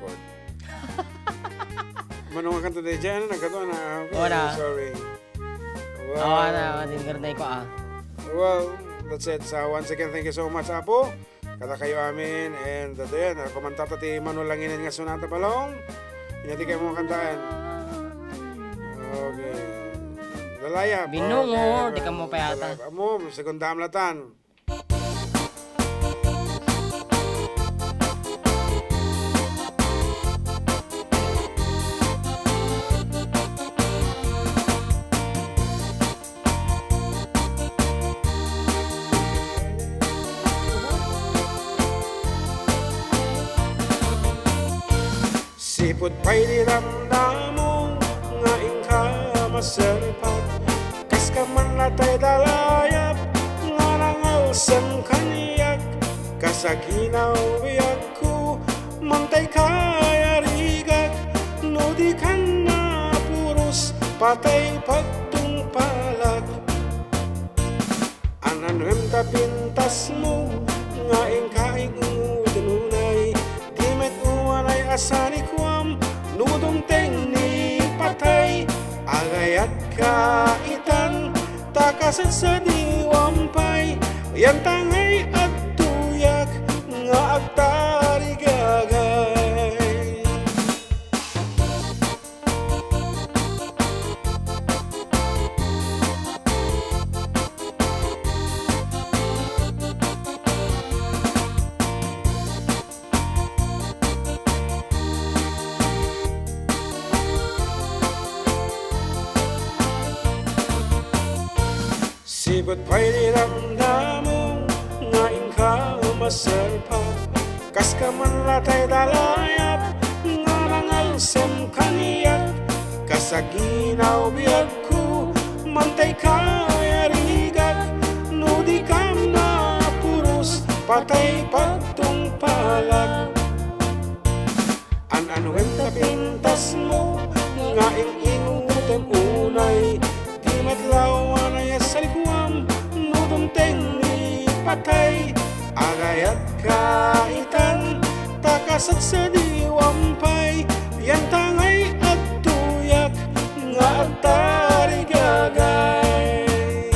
record. Manong kanta tayo dyan, nagkataon na. Wala. Sorry. Awa na, dingarnay ko Well, that's it. So, once again, thank you so much, Apo. Kada kayo amin. And then, komantata ti manulanginin nga sunata balong. Inyati kayo mga kantaan. Okay. Dalaya. Binungo, di ka mo payata. Amo, segundam latan. Sipot pa'y diramdamo nga ingka maserpat kas ka man latay dalayap nga nangalsam kaniyak kasaginaw biyak ko mantay kayarigak no di ka na puros patay pagtungpalag ananuem tapintas mo nga ingka inudunay di met uwanay asani kwam nudong ni patay agayat kaitan takasat sa diwampay yan tangay at tuyak nga agtari gagay Sibot pa'y diramdamo nga ingka maserpat kas ka man latay dalayap nga nangalsam kaniyak kasaginaw biyak ko mantay kayarigak no di ka na puros patay pagtungpalag an-anuem tapintas mo nga ing-inutem unay di matlawan ay asalikwam nudong ni patay agayat kaitan takasat sa diwampay yan tangay at tuyak nga agtari gagay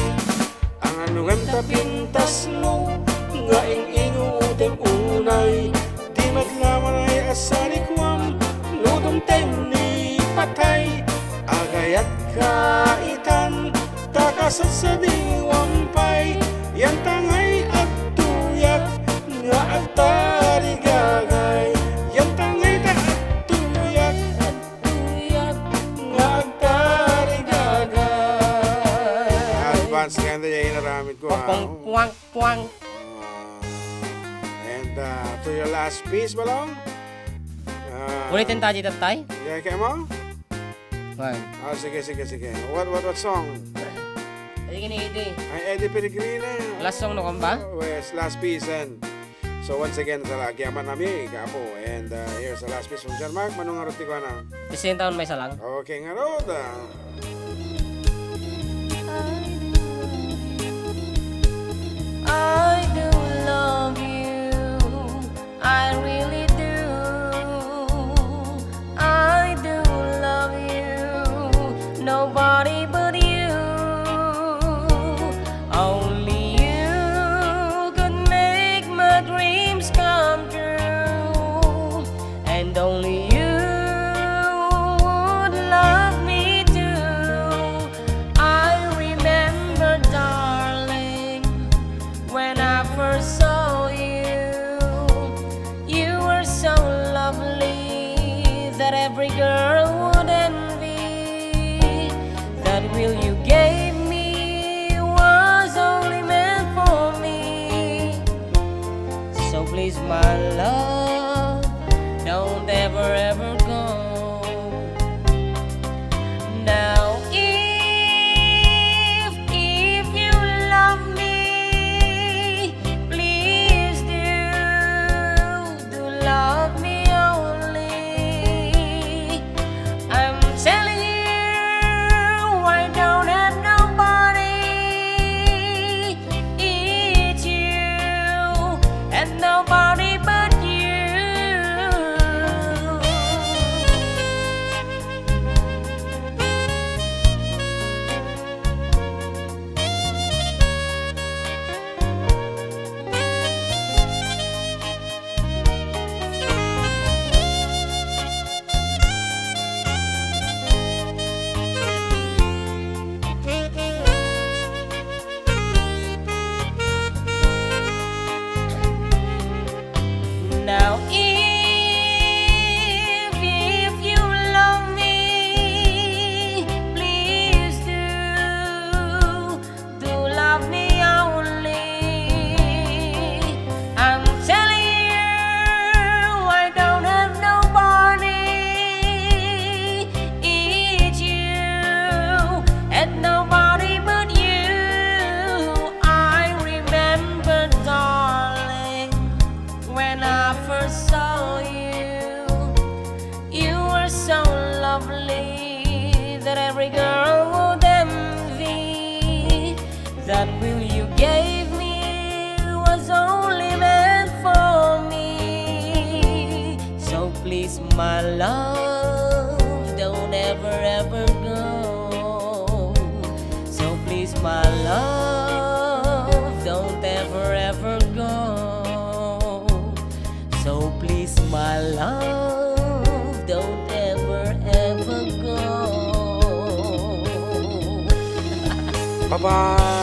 ang anuem tapintas mo nga ing-inutem unay di matlawan ay asalikwam nudong ni patay agayat kaitan takasat sa diwampay yan tangay at tuyak nga agtari gagay yan tangay at tuyak nga agtari gagay advance kaya yung inaramid ko Puwang. And to your last piece balong Ulitin tayo dito tay? yeah, kaya mo? Sige. What song? Hindi kini Ay, Eddie Peregrina. Last song no kamba? Yes, last piece. And so once again, sa lagyaman namin, kapo. And here's the last piece from John Mark. Manong arot ko na. 10 taon may salang. Okay, ngarot. I do love you, I really do. I do love you, nobody but you. Only you could make my dreams come true, and only you would love me too. I remember, darling, when I first saw you, you were so lovely that every girl would envy. That will you gave me was only meant for me. So please, my love, don't ever go. Now if you love me, please do love me only. please, my love, don't ever, ever go. So please, my love, don't ever, ever go. So please, my love, don't ever, ever go. Bye-bye.